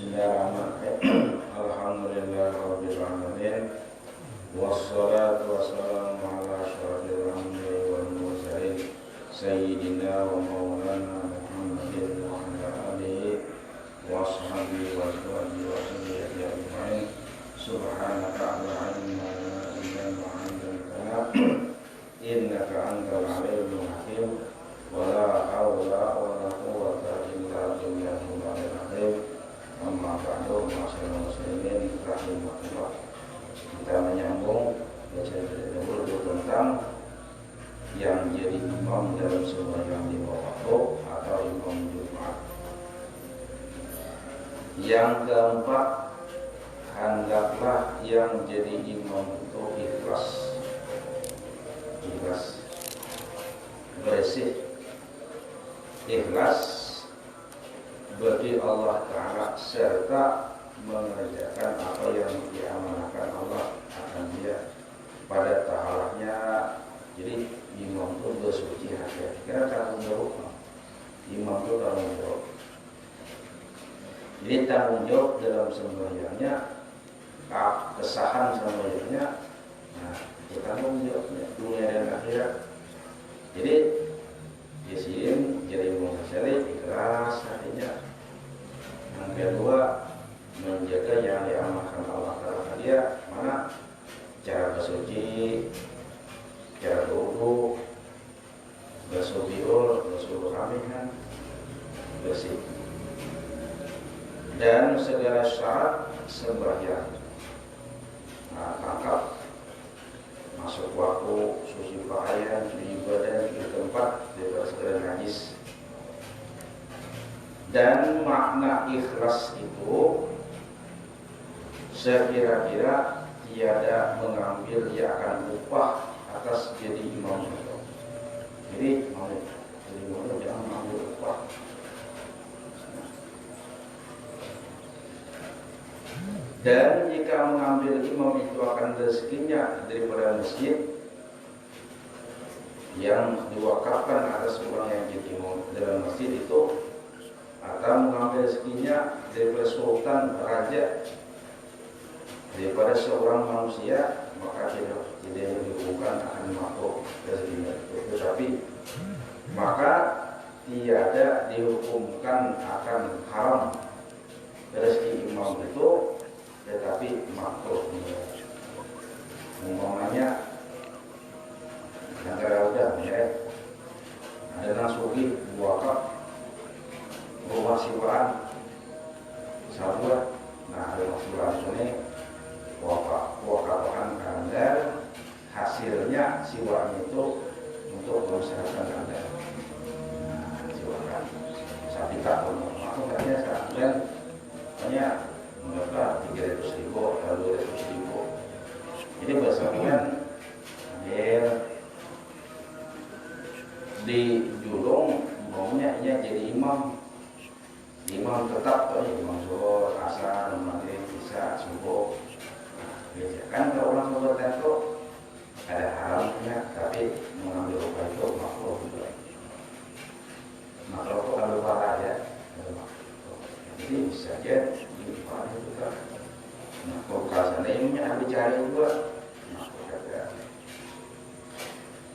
Bismillahirrahmanirrahim. Alhamdulillahirabbil alamin. Wassalatu wassalamu ala asyrofil anbiya'i wal mursalin sayyidina wa maulana Muhammadin wa ala alihi wa sahbihi wa alihi wa sahbihi ajma'in. Subhanaka la ilma lana illa ma 'allamtana innaka antal alimul hakim. Wala haula wala quwwata illa billahil aliyyil azim. Amma ba'du, ma'asyiral muslimin rahimakumullah. Kita menyambung bacaan terdahulu tentang yang jadi imam dalam sembahyang lima waktu atau imam Jumat. Yang keempat, hendaklah yang jadi imam itu ikhlas. Ikhlas, bersih, ikhlas bagi Allah Ta'ala serta mengerjakan apa yang diamanahkan Allah akan dia pada ta'alanya. Jadi imam itu bersuci hati. Karena tanggung jawab, imam itu tanggung jawab. Jadi tanggung jawab dalam sembahyangnya, kesahan sembahyangnya, nah itu tanggung jawabnya dunia dan akhirat. Jadi isim jadi mengasih ikhlas hatinya. Yang kedua, menjaga yang diamanahkan Allah Ta'ala dia, mana cara bersuci, cara berwudu, bersubiul, bersubuhamihan, bersih, dan segala syarat sembahyang. Nah, lengkap, masuk waktu, suci pakaian, cuci badan, di tempat, bebas segala najis. Dan makna ikhlas itu sekira-kira tiada mengambil ia akan upah atas jadi imam itu. Jadi jadi imam itu jangan mengambil upah. Dan jika mengambil imam itu akan rezekinya daripada masjid yang diwakafkan atas orang yang jadi imam dalam masjid itu, atau mengambil rezekinya daripada sultan, raja, daripada seorang manusia, maka tidak dihukumkan akan makhluk rezekinya itu. Tetapi maka tiada dihukumkan akan haram rezeki imam itu, tetapi makhluk. Umpamanya negara udah ya, ada nasuki wakaf rumah siwaan sahabat. Nah, rumah siwaan ini wakafahan Anda, hasilnya siwaan itu untuk mengusahakan Anda. Nah, siwaan sapi tak aku katanya sekarang banyak berapa 300.000 atau 200.000. Jadi berdasarkan hadir di julung maunya jadi imam tetap tuh, imam zuhur, asar, maghrib, isya, subuh. Nah, kan kalau orang sholat itu ada haramnya, tapi mengambil upah itu makruh juga. Makruh itu kalau parah ya, jadi bisa aja diupah itu kan. Nah, kalau seandainya ilmunya habis cari juga, makruh juga.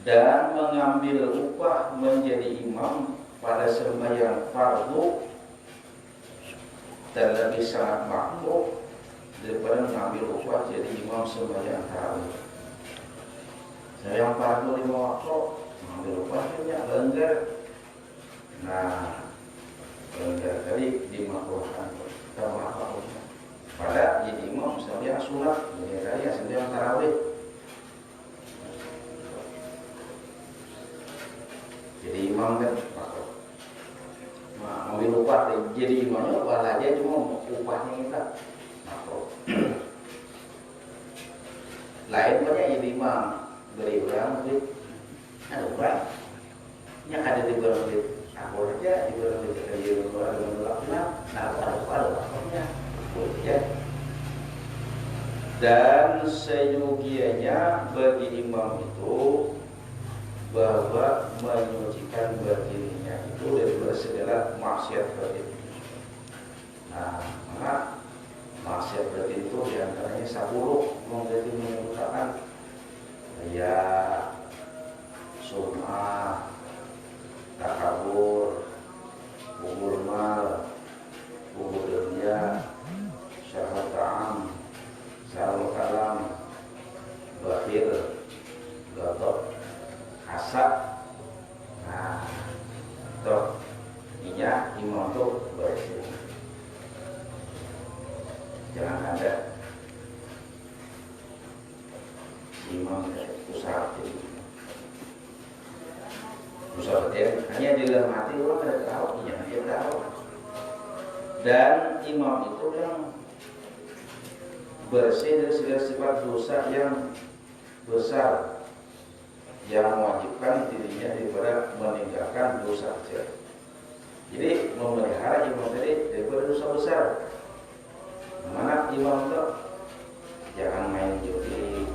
Dan mengambil upah menjadi imam pada sembahyang fardu dan lebih sangat makruh daripada mengambil upah jadi imam sembahyang tarawih. Sembahyang fardu 5 waktu mengambil upahnya lenggar. Nah, lenggar tadi dimakruhkan sama apa? Pada jadi imam sembahyang sunat, jadi tadi sembahyang tarawih. Jadi imam kan makruh. Nah, ambil upah jadi imamnya upah aja, cuma upahnya kita makruh. Lain banyak jadi imam beri orang duit, ada orang yang ada di bawah duit aku aja di bawah duit kerja orang dengan belakang, nah ada waktunya, ya. Dan seyogianya bagi imam itu bahwa menyucikan batinnya itu dari segala maksiat batin. Nah, maka maksiat berarti itu diantaranya 10 berarti menyebutkan ya sum'ah, takabur, umur mal, umur dunia, syahwat ta'am, syahwat kalam, bakhil, gatot, hasad. Nah, itu minyak imam tuh bersih. Jangan ada imam usaha hanya di dalam hati orang ada tahu, dia tahu. Dan imam itu yang bersih dari segala sifat dosa yang besar, yang mewajibkan dirinya daripada meninggalkan dosa kecil. Jadi memelihara imam tadi daripada dosa besar. Mana imam itu jangan main judi,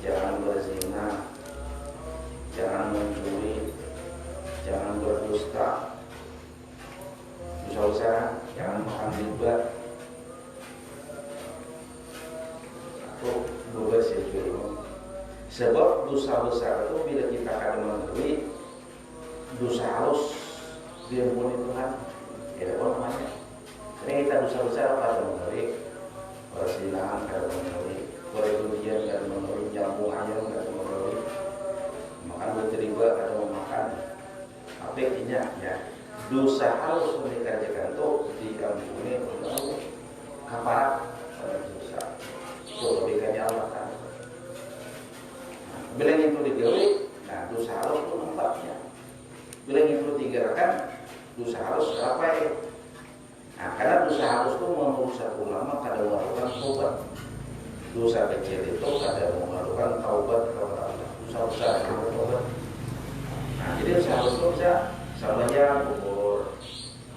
jangan berzina, jangan mencuri, jangan berdusta, dosa besar, jangan makan riba. Itu bebas ya dulu. Sebab dosa besar itu bila kita akan mengetahui dosa halus diampuni Tuhan, tidak apa namanya. Karena kita dosa besar pada mengetahui persinahan, kada mengetahui perjudian, kada mengetahui jamu ayam, kada mengetahui makan berteriba, kada memakan. Apa intinya ya dosa halus yang dikerjakan itu diampuni oleh Allah. Kafarat pada dosa itu kebaikannya Allah kan. Bila itu digawe, nah dosa halus itu nampaknya. Bila itu digerakkan, dosa halus apa ya? Nah, karena dosa halus itu menurut satu ulama kada melakukan taubat. Dosa kecil itu kada melakukan taubat kepada Allah. Dosa besar itu taubat. Nah, jadi dosa halus itu bisa sembahyang gugur,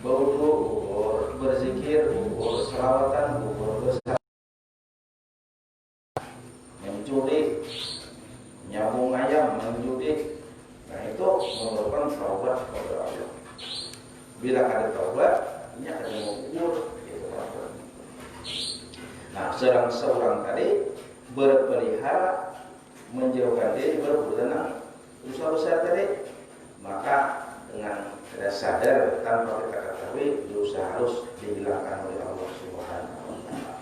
berwudu gugur, berzikir gugur, selawatan gugur, bersalat, mencuri, nyambung ayam, menjudi. Nah, itu merupakan taubat kepada Allah. Bila ada taubat, ini akan mengukur gitu. Nah, seorang tadi berpelihara menjauhkan diri berbuat dosa besar tadi, maka dengan tidak sadar tanpa kita ketahui dosa harus dihilangkan oleh Allah Subhanahu wa taala.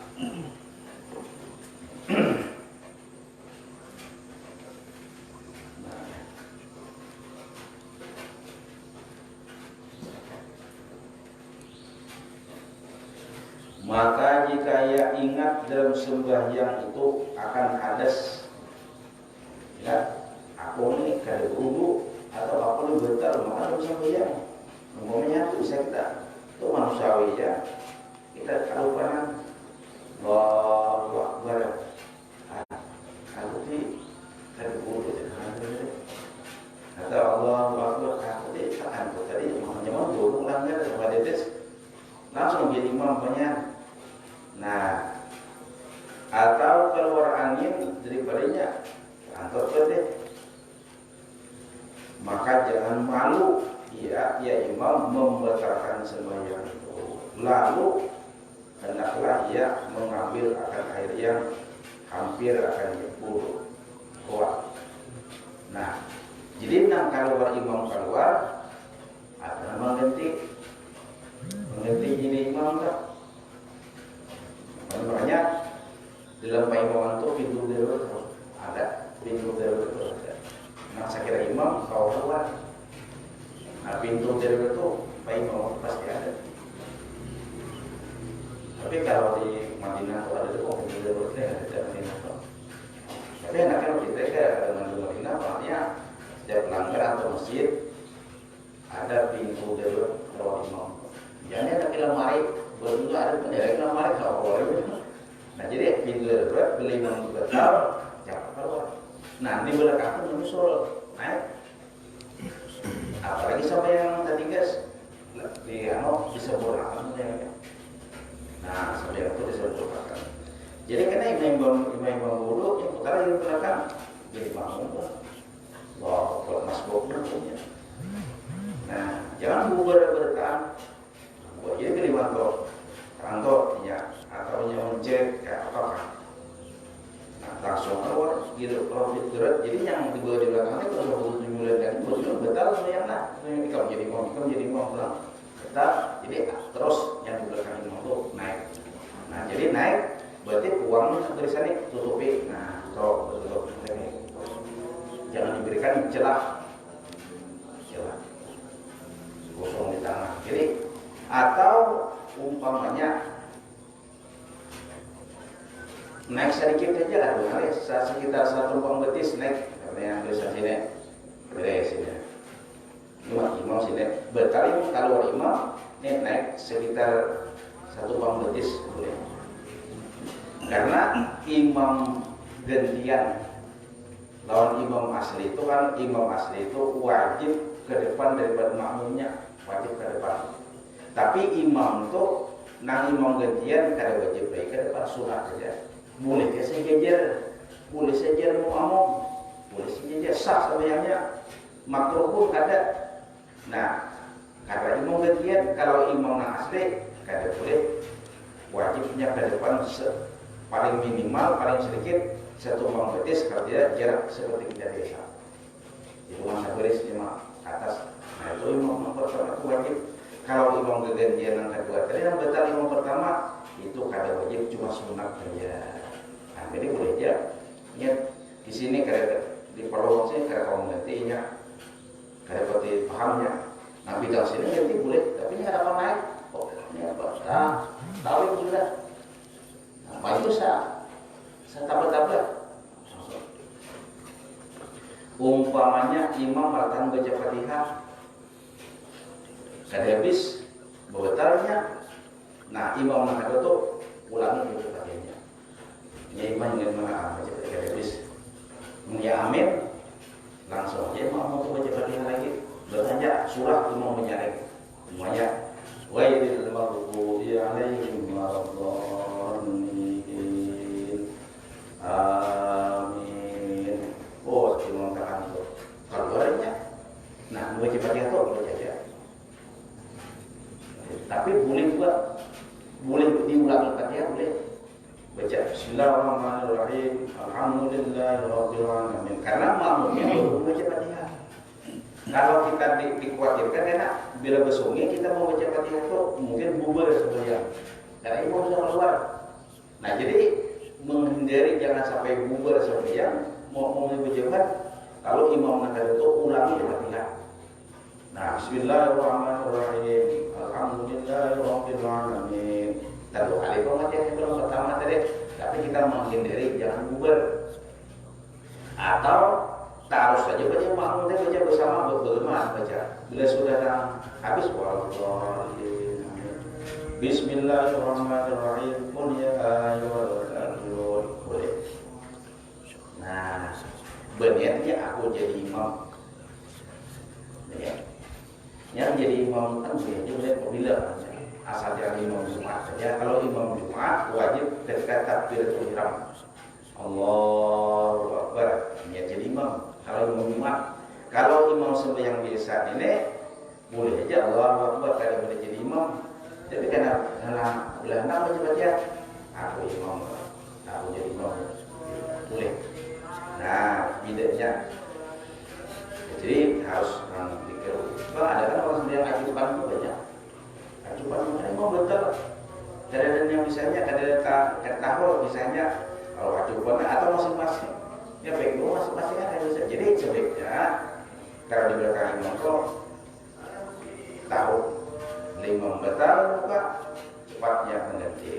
Maka jika ia ingat dalam sembahyang itu akan hadas, ya, aku ini kada berwudu atau aku ini bertal, maka dalam sembahyang, umpamanya itu bisa kita, itu manusiawi ya, kita kalupanan, Allahu Akbar, aku ini kada berwudu, atau Allahu Akbar, aku ini tahan tadi, makanya mau burung langgar sama dedes, langsung jadi imam banyak. Nah, atau keluar angin daripadanya antar deh, maka jangan malu ya imam membatalkan sembahyang itu. Lalu hendaklah ia mengambil akan air yang hampir akan jebur kuat. Nah, jadi kalau imam keluar ada mengganti ini imam tak? Makanya dalam paimaman itu pintu darurat harus ada, pintu darurat harus ada. Nah, saya kira imam kau keluar, nah pintu darurat itu paimaman pasti ada. Tapi kalau di Madinah itu ada pintu daruratnya ada di Madinah. Tapi enaknya kita dengan di Madinah, makanya setiap langgar atau masjid ada pintu darurat lewat imam. Jangan ada lemari, betul ada penjaga lemari kalau boleh. Nah, jadi pintu darurat beli imam batal, jangan keluar. Nah, di belakang menyusul, naik. Apalagi sampai yang tadi guys, di bisa borakan ya. Nah, sampai itu bisa dicobakan. Jadi karena imam wudu yang utara di belakang, jadi makmum. Wah, kalau masbuknya punya. Nah, jangan berberkaan. Jadi kelima kok. kantor ya atau mencet ya apa. Nah, langsung keluar gitu kalau gerak. Jadi yang dibawa di belakangnya kalau mau dimulai dari bosnya betal yang nah kamu jadi mau pulang betal. Jadi terus yang di belakang itu naik. Nah jadi naik berarti uangnya tulisannya tutupi. Nah tutup jangan diberikan celah kosong di tangan. Jadi atau umpamanya naik sedikit aja sekitar 1 umpam betis naik yang tulisan sini beres ini imam sini betal kalau imam ini naik sekitar 1 umpam betis boleh karena imam gantian lawan imam asli itu kan imam asli itu wajib ke depan daripada makmumnya wajib ke depan tapi imam itu nang imam gantian kada wajib baik ke depan surat saja boleh ya sejajar boleh sejajar mu'amum boleh sejajar sah sebenarnya makruh pun kada. Nah karena imam gantian kalau imam nang asli kada boleh wajibnya ke depan paling minimal paling sedikit 1 umpam betis kalau tidak jarak seperti kita biasa itu masa beres cuma atas. Nah itu imam pertama itu wajib. Kalau imam gantian yang kedua tadi yang betul imam pertama itu kada wajib cuma sunat saja. Nah jadi boleh aja ingat di sini kada di perlu sih kada kamu gantinya kada pati pahamnya. Nah bidang sini ganti boleh tapi ini ada apa naik oh ini apa tahu itu sudah. Nah itu saya tabrak umpamanya imam melakukan baca Fatihah kada habis betalnya. Nah imam nak itu ulangi baca Fatihahnya ya imam dengan mana baca Fatihah kada habis ya amin langsung aja mau baca Fatihah lagi bertanya surah imam menyarek semuanya wa idil maghdubi alaihim waladdallin amin. Oh imam tahan itu kalau orangnya nah baca Fatihah itu baca aja tapi boleh juga boleh diulangi Fatihah boleh baca Bismillahirrahmanirrahim Alhamdulillahirabbil alamin karena makmumnya baru baca Fatihah. Kalau kita dikhawatirkan enak bila besoknya kita mau baca Fatihah itu mungkin bubar sebenarnya karena imam sudah keluar. Nah jadi menghindari jangan sampai bubar sebenarnya mau dibacakan kalau imam nak itu ulangi Fatihah. Nah Bismillahirrahmanirrahim Alhamdulillahirabbil alamin. Satu kali banget yang belum pertama tadi, tapi kita menghindari jangan bubar. Atau taruh saja baca makmum baca bersama bagaimana baca. Bila sudah habis waladdallin. Bismillahirrahmanirrahim. Qul ya ayyuhal kafirun. Boleh. Nah, berniatnya aku jadi imam. Ya. Yang jadi imam kan boleh apabila asal jangan imam Jumat saja. Kalau imam Jumat wajib ketika takbiratul ihram Allahu Akbar niat jadi imam. Kalau imam Jumat, kalau imam sembahyang biasa ini boleh aja Allahu Akbar kada boleh jadi imam. Tapi karena ulah nak baca aku imam, aku jadi imam boleh. Nah bedanya jadi harus dikir. Ada kan orang sembahyang ajukan itu banyak. Ajukan mana mau betul. Kadang yang misalnya kadang tahu misalnya kalau ajukan atau masing-masing. Ya baik dulu masing-masing kan bisa. Jadi sebaiknya kalau di belakang imam itu tahu imam betul buka cepatnya mengganti.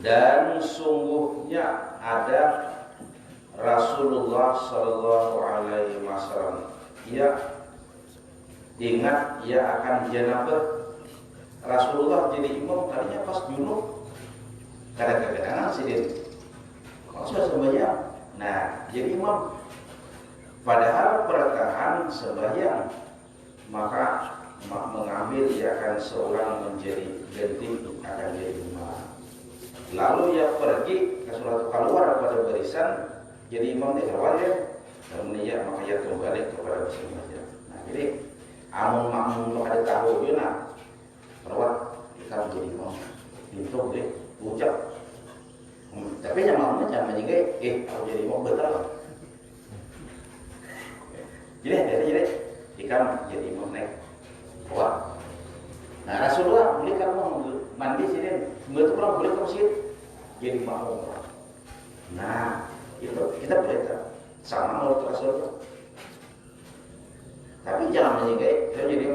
Dan sungguhnya ada Rasulullah Sallallahu Alaihi Wasallam. Ia ingat ia akan janabah. Rasulullah jadi imam tadinya pas junub. Kadang-kadang sidin. Maksudnya sembahyang. Nah, jadi imam. Padahal perkataan sembahyang, maka mengambil ia akan seorang menjadi ganti akan jadi imam. Lalu ia pergi ke suatu keluar pada barisan. Jadi imam tidak wajib dan ia maka ia kembali kepada masing-masing. Nah, jadi amun makmum ada tahu juga, perawat Ikan jadi imam pintu deh ucap tapi yang mamanya jangan menyinggai aku jadi imam betul jadi ikan jadi imam naik wah nah Rasulullah boleh kan mau mandi sini betul orang boleh ke masjid jadi makmum nah itu kita boleh tak sama menurut Rasulullah tapi jangan menyinggai kita jadi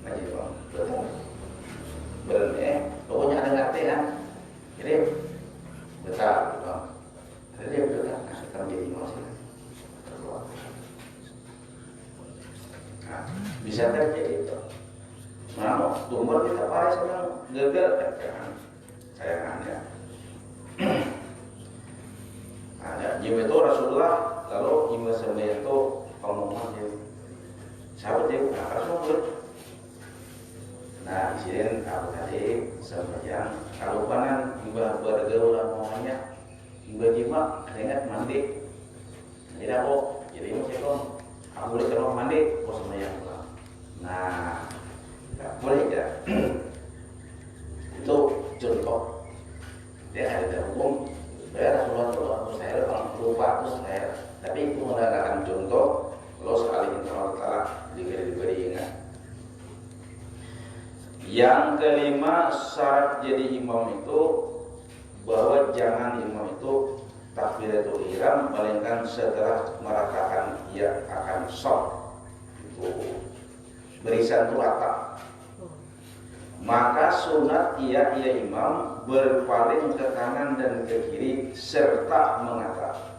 ngaji imam betul benar pokoknya ada ngerti kan jadi betul jadi betul kan akan jadi imam sih nah, bisa terjadi itu mau tumbuh kita pakai sedang gagal sayangannya ada jiwa itu Rasulullah lalu jiwa sebenarnya itu pengumuman dia sahabat dia Rasulullah nah di sini aku tadi sembahyang kalau panan jiwa bergaul namanya jiwa ingat mandi jadi aku jadi mau aku boleh kalau mandi aku sembahyang nah boleh ya itu contoh dia ada hukum saya Rasulullah itu aku saya kalau lupa aku saya tapi itu menggunakan contoh kalau sekali kita Allah diberi ingat yang kelima syarat jadi imam itu bahwa jangan imam itu takbiratul ihram melainkan setelah meratakan ia akan shaf itu barisan rata maka sunat ia imam berpaling ke kanan dan ke kiri serta mengatakan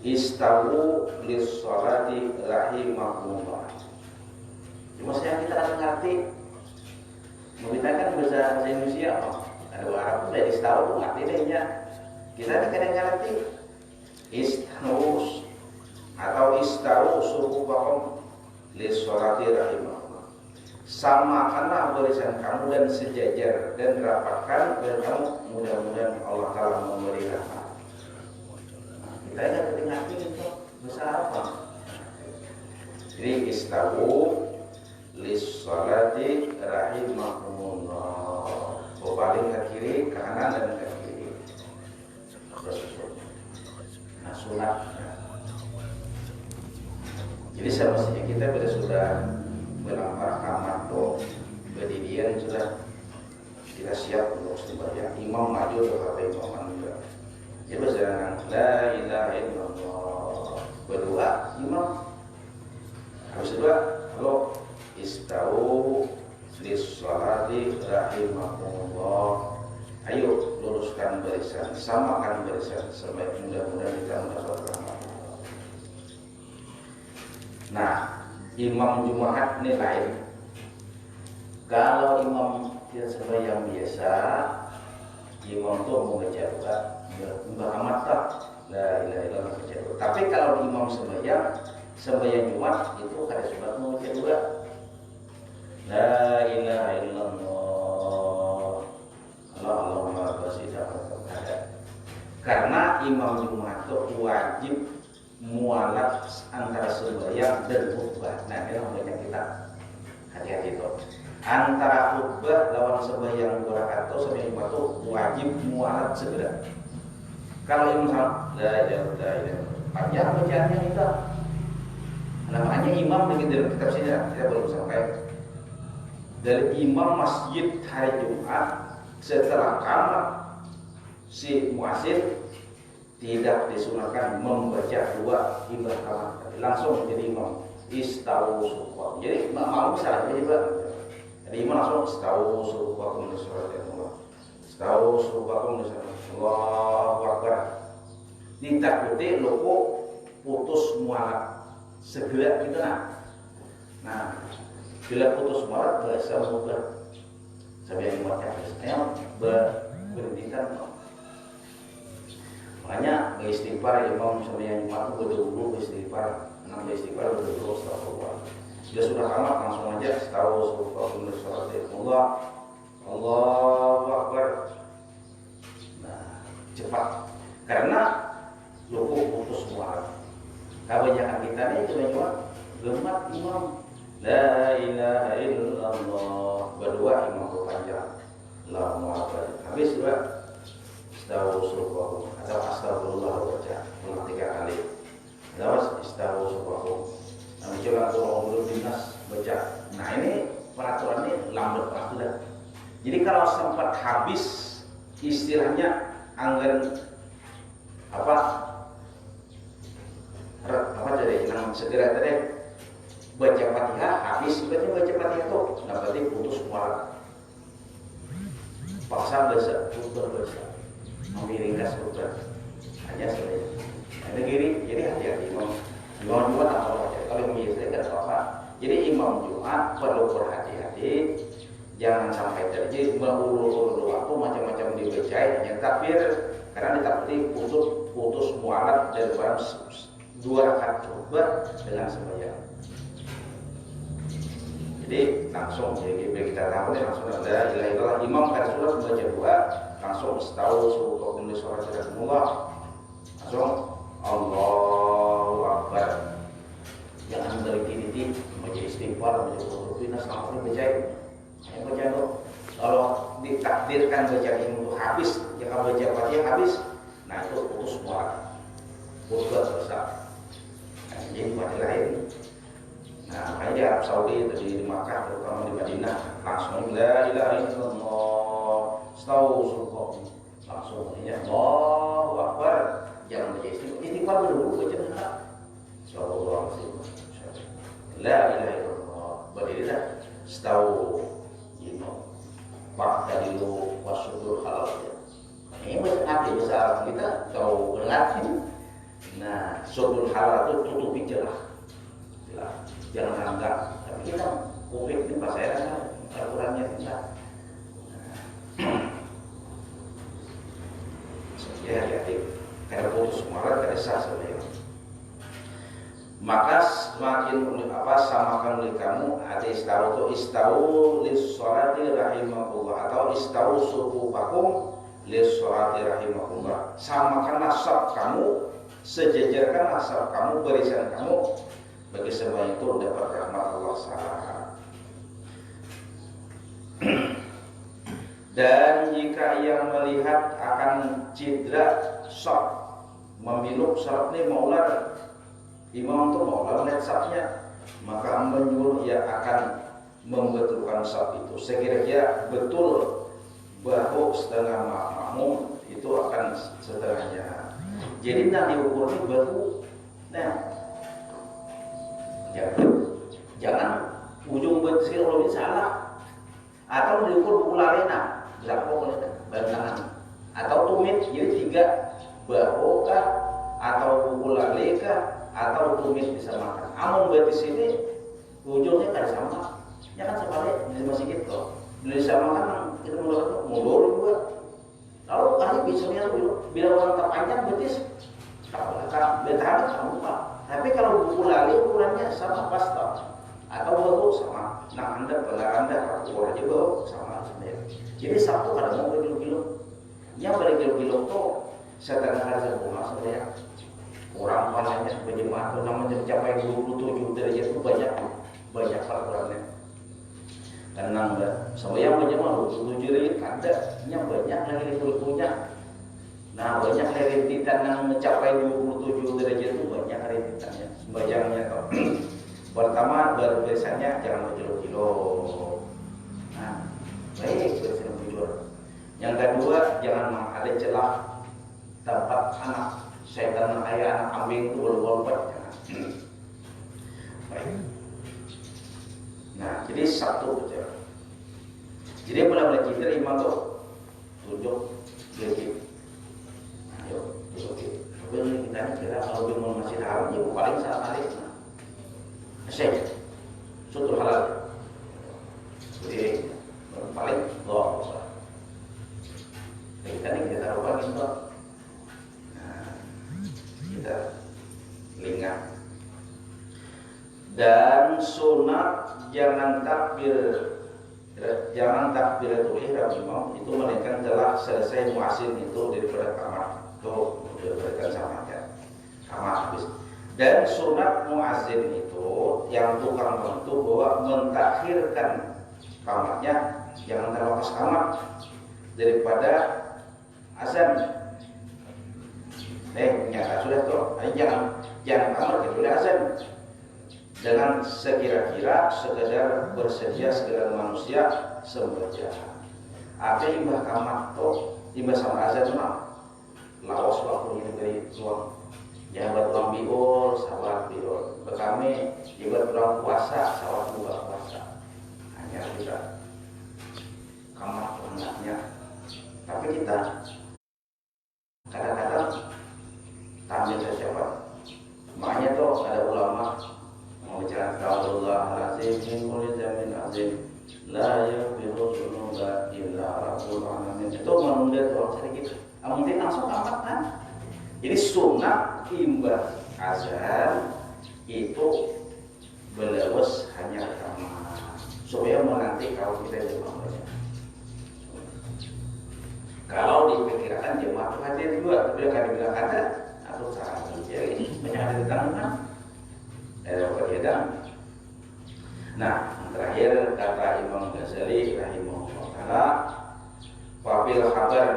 istawu lis-sholati rahimakumullah. Cuma saya kita harus ngerti kita kan bahasa Indonesia ada Arab udah istawu ngerti dehnya kita kadang ngerti istawu atau istawu suhufakum lis-sholati rahimakumullah samakanlah barisan kamu dan sejajar dan rapatkan dan kamu mudah-mudahan Allah Ta'ala memberi rahmat. Kita ingat ketinggalan itu besar apa? Jadi istawu lis-sholati rahimakumullah berpaling ke kiri, ke kanan dan ke kiri nah sunat jadi semestinya kita sudah berlamar kamar tuh berdirian sudah kita siap untuk sembahyang imam maju ke hadapan imam juga ya berjalan la ilaha illallah berdua imam harus dua kalau istau lis-sholati rahimakumullah ayo luruskan barisan samakan barisan sampai mudah-mudahan kita mendapat rahmat nah imam Jumat ini lain. Kalau imam tidak sembahyang biasa, imam itu mau baca doa, Mbah Ahmad tak, la ilaha illallah baca doa. Tapi kalau imam sembahyang Jumat itu ada sunat mau baca doa, la ilaha illallah, Allahumma basyidaka ada. Karena imam Jumat itu wajib mualat antara sembahyang dan khutbah. Nah, ini namanya kita hati-hati itu. Antara khutbah lawan sembahyang 2 rakaat atau sembahyang itu wajib mualat segera. Kalau imam la ilaha illallah panjang bacaannya kita. Namanya imam begitu dalam kitab sejarah kita belum sampai. Dari imam masjid hari Jumat setelah qamat si muazzin tidak disunahkan membaca 2 ibadah kalam langsung jadi imam istawu suqa jadi mau salah juga jadi imam langsung istawu suqa kemudian surat Allah istawu suqa kemudian Allahu akbar ditakuti loko putus mualat segera gitu nah bila putus mualat bahasa mudah sampai yang buatnya berhentikan makanya istighfar imam sembahyang Jumat itu berdulu istighfar, istighfar berdulu astagfirullah. Dia sudah tamat langsung aja astagfirullah, Allahu akbar. Nah, cepat. Karena lupa putus mualat. Kebanyakan kita ini cuma gemat imam la ilaha illallah berdua imam berpanjang. la mu'abbad. Habis juga Astagfirullah atau astagfirullah baca ulang 3 kali. Terus astagfirullah. Nah, coba kalau dinas baca. Nah, ini peraturannya lambat banget. Jadi kalau sempat habis istilahnya anggaran apa jadi yang segera tadi baca Fatihah habis baca Fatihah itu berarti putus muara. Paksa bahasa, memiringkas putar hanya saja. Ada kiri, jadi hati-hati imam Jumat tak apa aja. Kalau biasanya tidak apa-apa. Jadi imam Jumat perlu berhati-hati, jangan sampai terjadi mengulur-ulur waktu macam-macam dibacain. Hanya takbir, karena di takbir putus mualat daripada 2 rakaat coba dengan sembahyang. Jadi langsung jadi kita tahu nih langsung ada ilah imam pada surat membaca doa langsung istawu suruh menulis surat semua langsung Allahu Akbar. Jangan dari kiri membaca istighfar membaca rupinas langsung baca yang baca itu kalau ditakdirkan baca itu habis jangan baca Fatihah habis nah itu putus semua putus besar jadi buat lain. Nah, makanya di Arab Saudi, di Makkah, terutama di Madinah, langsung la ilaha illallah, astagfirullah, langsung ya Allahu Akbar, jangan baca istighfar dulu, baca enggak, sallallahu alaihi wasallam, la ilaha illallah, berdirilah, astagfirullah, ba'dalilu wasyukur halal. Ini bahasa Arab, bahasa Arab kita kalau berlatih, nah syukur halal itu tutupi celah. Jangan anggap, tapi kita COVID ini pas saya rasa aturannya tidak. Ya hati-hati, karena putus muarat tidak sah sebenarnya. Maka semakin samakan oleh kamu ada istawu lis sholati rahimahullah atau istawu sufufakum lis sholati rahimahullah. Samakan nasab kamu, sejajarkan nasab kamu, barisan kamu bagi semua itu dapat rahmat Allah SWT. Dan jika ia melihat akan cedera shock memiluk shock ini maular imam itu maular melihat shocknya maka menyuruh ia akan membetulkan shock itu sekiranya betul bahu setengah makmum itu akan setengahnya. Jadi nanti diukur ini bahu jangan ujung betul kalau ini salah atau diukur buku larena berapa bantangan atau tumit jadi 3 bahu kah atau buku lareka atau tumit bisa makan. Amun di sini ujungnya kan sama, ya kan sebalik di masih gitu. Beli sama kan kita mundur juga. Lalu kali biasanya bila orang terpanjang betis kalau kan bertahan kamu pak. Tapi kalau buku lali ukurannya sama pasta atau bahu sama. Nah anda ukuran aja bahu sama sebenarnya. Jadi satu kadang mau kilo-kilo. Yang pada kilo-kilo tuh setengah harga bunga sebenarnya. Orang panahnya berjemaah itu namanya mencapai 27 derajat itu banyak peraturannya. Karena enggak sama yang berjemaah 27 derajat ada yang banyak lagi punya. Nah banyak rintitan yang mencapai 27 derajat itu banyak rintitannya. Sembayangnya toh. Pertama baru biasanya jangan berkilo-kilo. Nah baik biasanya bujur. Yang kedua jangan ada celah tempat anak setan ayah anak kambing itu berlompat. Baik. Nah jadi satu bicara. Jadi mulai kita imam tuh tunjuk gigi. Ayo, tunjuk. Tapi kita ini kira kalau bingung masjid haram, ya paling saat kali. Saya, suatu halal. Jadi paling loh. Kita ini kita taruh lagi tuh. Nah, kita lingat. Dan sunat jangan takbiratul ihram imam itu melainkan telah selesai muazzin itu daripada kamar tuh daripada samanya kamar habis. Dan sunat muazzin itu yang tukang bantu bahwa mentakhirkan kamarnya jangan terlepas kamar daripada azan. Nyata sudah tuh, jangan kamar kecuali azan. Dengan sekira-kira sekedar bersedia sekedar manusia sembaca. Apa imbah kamar tuh, imbah sama azan tuh lawas waktu ini dari luang. Jangan buat uang biol, sahabat biol. Kami ibarat orang puasa, sahabat buka puasa. Hanya kita kamar anaknya. Tapi kita kadang-kadang tampil ke siapa? Makanya tuh ada ulama mengucapkan qaulullah azim min kulli zamin azim la yaghfiru dzunuba illa rabbul alamin. Itu menunda orang sedikit. Mungkin langsung amat kan? Jadi sunnah imbah azan itu belewes hanya kamar supaya menanti kalau kita di rumah baca. Kalau diperkirakan jemaah itu hadir juga, tapi kalau dibilang ada atau salah jadi banyak ada di tangan berbeda. Nah, terakhir kata Imam Ghazali rahimahullah taala, wabil khabar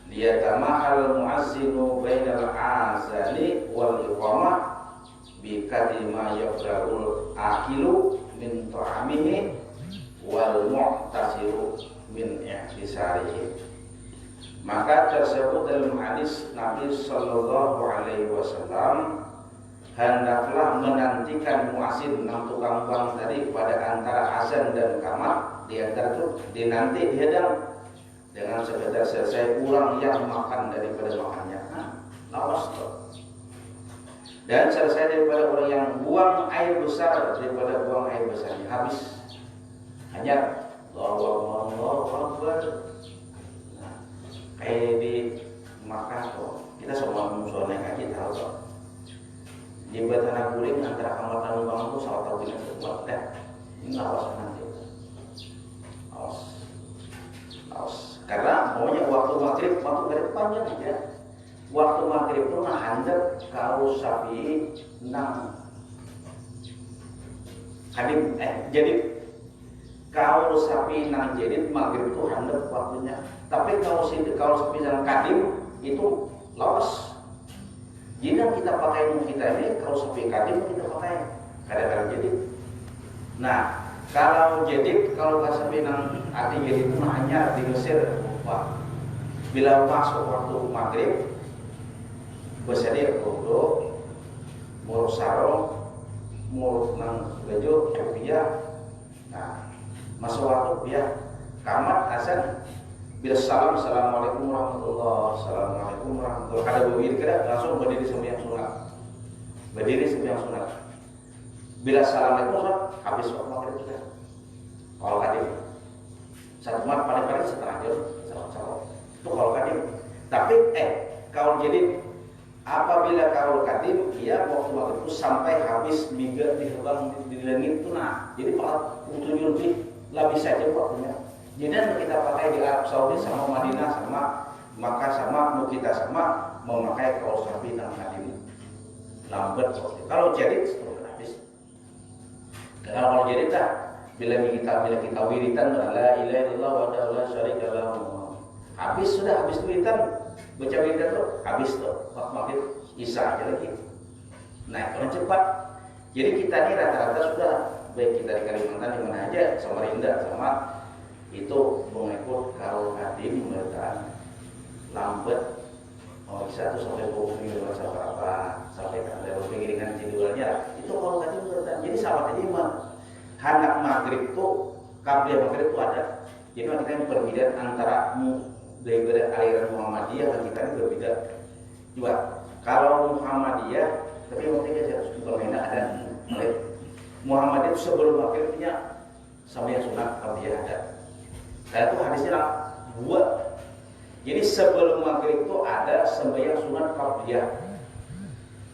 liyatamahal muazzinu bainal azani wal iqamah bi kadri ma yafra'ul akilu min ta'amihi wal mu'tasiru min ihtisarihi. Maka tersebut dalam hadis Nabi sallallahu alaihi wasallam, hendaklah menantikan muazzin enam tukang bang tadi pada antara azan dan qamat, di antara itu dinanti dihadang dengan sekedar selesai pulang yang makan daripada makannya, lawas tuh. Dan selesai daripada orang yang buang air besar daripada buang air besarnya, habis. Hanya Allahu Akbar. Nah, kayak di Makkah tuh, kita semua musuh naik haji tahu tuh. Di tanah guling antara kamar dan lubang itu salah tahu ini sebuah teh. Ini lawas nanti. Lawas. Karena pokoknya waktu maghrib panjang aja. Waktu maghrib itu handap kalau sapi nang kadim jadi kalau sapi nang jadi maghrib itu handap waktunya. Tapi kalau sapi nang kadim itu lawas. Jadi yang kita pakai kita ini kalau sapi kadim kita pakai kadang-kadang jadi. Nah, kalau sapi nang arti jadi itu hanya di Mesir. Wah, bila masuk waktu maghrib bersedia kudu murus sarung, murus nang baju rupiah. Nah, masuk waktu dia kamat azan. Bila salam, assalamualaikum warahmatullahi, assalamualaikum warahmatullahi. Kada berdiri kada langsung berdiri sembahyang sunat. Berdiri sembahyang sunat. Bila assalamualaikum habis waktu maghrib sudah. Kalau kadim satu mat paling setengah jam itu kalau kadim. Tapi kalau jadi apabila kalau kadim ya waktu maghrib itu sampai habis miga diterbang di langit itu, nah jadi 47 lebih lebih saja waktunya. Jadi kita pakai di Arab Saudi sama Madinah sama Makkah sama kita sama memakai kaos sapi dan kadim lambat. Kalau jadi sudah habis. Kalau jadi tak bila kita wiritan la ilaha illallah wa la syarika lahu. Habis wiritan baca wiritan tuh habis tuh waktu maghrib isya aja lagi. Nah, kalau cepat. Jadi kita ini rata-rata sudah baik kita di Kalimantan di mana aja Samarinda sama itu mengikut kalau kadim bertahan lambat. Bisa tuh sampai 20 minggu sampai ada pengiringan jadwalnya. Itu kalau kadim bertahan. Jadi sahabat ini hendak maghrib itu kabliah maghrib itu ada. Jadi kita yang perbedaan antara daripada aliran Muhammadiyah dan kita ini berbeda. Juga kalau Muhammadiyah, tapi waktu itu saya berbeda ada Muhammadiyah itu sebelum maghribnya sama yang sunat kabliah ada. Saya itu hadisnya dua. Jadi sebelum maghrib itu ada sembahyang sunat qabliyah.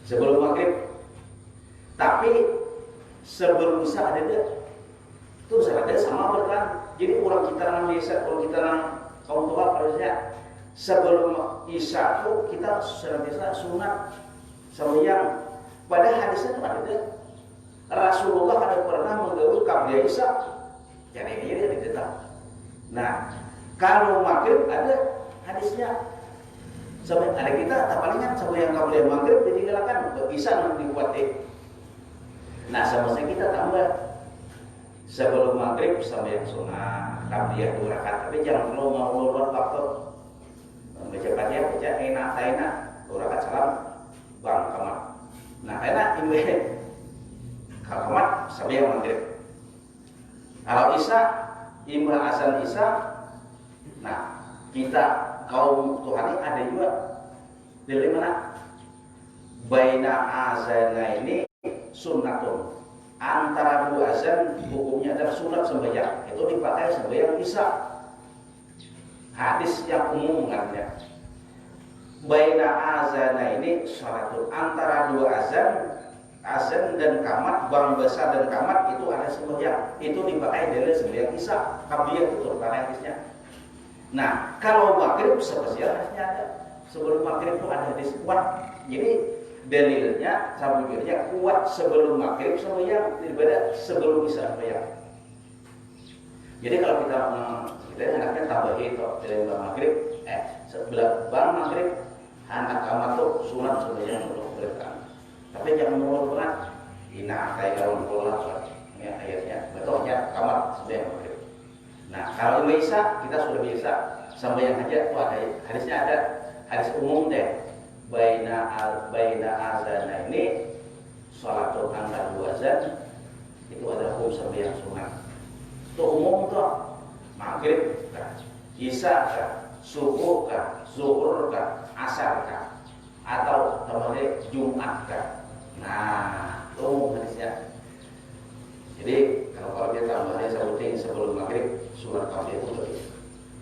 Sebelum maghrib. Tapi sebelum isya ada dia. Itu ada sama berkan. Jadi orang kita nang biasa, kalau kita nang kaum tua harusnya sebelum isya itu kita senantiasa sunat sembahyang. Pada hadisnya itu ada dia. Rasulullah ada pernah menggaul qabliyah isya. Jadi ini dia tidak. Nah, Kalau maghrib ada hadisnya. Sampai ada kita tak palingan sampai yang kamu maghrib ditinggalkan bisa nanti kuatin. Nah sama-sama kita tambah sebelum maghrib sampai yang sunnah qabliyah 2 rakaat, tapi jangan kalau mau luar waktu baca Fatihah baca enak 2 rakaat salam bang kamar. Nah enak ini kalau kamar sampai yang maghrib. Kalau isya imam azan isya, nah kita kaum Tuhan ada juga dari mana? Baina azana ini sunnatun. Antara 2 azan hukumnya adalah sunat sembahyang. Itu dipakai sembahyang isya. Hadis yang umum mengatnya. Baina azana ini syaratun. Antara 2 azan dan qamat, bang besar dan qamat itu ada sembahyang. Itu dipakai dari sembahyang isya. Qabliyah itu terkait hadisnya. Nah, kalau maghrib spesial hadisnya ada. Sebelum maghrib itu ada hadis kuat. Jadi dalilnya, sabujurnya kuat sebelum maghrib sembahyang daripada sebelum isya sembahyang. Jadi kalau kita anaknya tambah itu dari maghrib, sebelah bang maghrib anak amat tuh sunat sembahyang untuk berkah. Tapi jangan terlalu berat. Ina kayak kalau pola ya ayatnya betulnya kamar sembahyang maghrib. Nah, kalau isya kita sudah biasa sembahyang aja tuh ada hadisnya, ada hadis umum deh. Baina azana ini sholatul antara 2 azan itu ada hukum sembahyang sunat. Itu umum tuh. Maghrib kah, isya kah, subuh kah, zuhur kah, asar kah, atau namanya Jumat kah. Nah, itu umum hadisnya. Jadi kalau dia tambahnya sebutin sebelum maghrib sunat qabliyah itu lebih.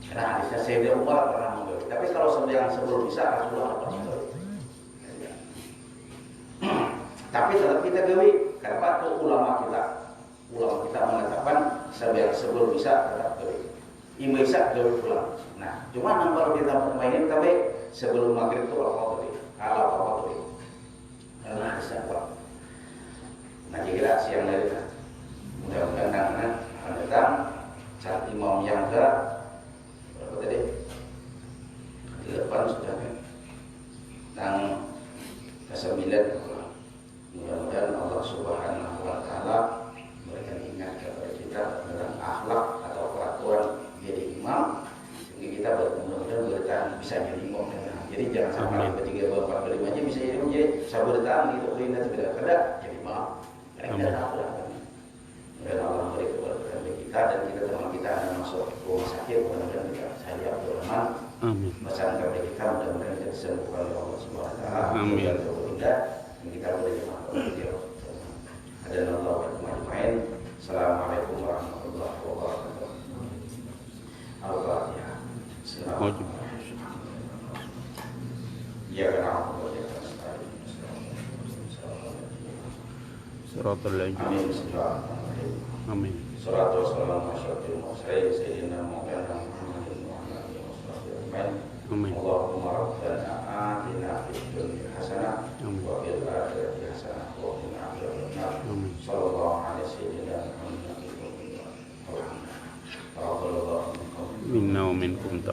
Karena hadisnya Sayyidina Umar pernah membeli. Tapi kalau sembahyang sebelum isya Rasulullah pernah membeli. Tapi tetap kita gawe. Kenapa tuh ulama kita mengatakan sembahyang sebelum isya tetap gawe. Imam isya gawe pulang. Nah, cuma kalau kita mainin tapi sebelum maghrib itu kalau gawe. Kalau gawe. Karena hadisnya kuat. Nah, kira siang dari mudah-mudahan karena datang saat imam yang ke berapa tadi? 8 sudah kan? Dan ke-9. Mudah-mudahan Allah Subhanahu wa Ta'ala memberikan ingat kepada kita tentang akhlak atau peraturan jadi imam, sehingga kita mudah-mudahan bertahan bisa jadi imam. Jadi jangan sampai 3, 4, 5 aja bisa jadi imam. Jadi saya bertahan gitu, tidak ada jadi imam. Karena kita tahu lah. Dan Allah memberi kepada kita dan kita teman kita yang masuk rumah sakit, mudah-mudahan kita saya Abdurrahman masalah kepada kita, mudah-mudahan kita disembuhkan oleh Allah Subhanahu wa Ta'ala. Amin. Dan kita boleh jemaah ada Allah bermain. Assalamualaikum warahmatullahi wabarakatuh. Al-Fatihah. Ya kenal. Suratul Amin. Amin. Salatu wassalamu ala asyrofil mursalin sayyidina Muhammadin wa ala alihi wasallam. Amin. Allahumma rabbana atina fid dunya hasanah wa fil akhirati hasanah wa qina adzabannar. Sallallahu alaihi sayyidina Muhammadin wa ala alihi wasallam. Minna wa minkum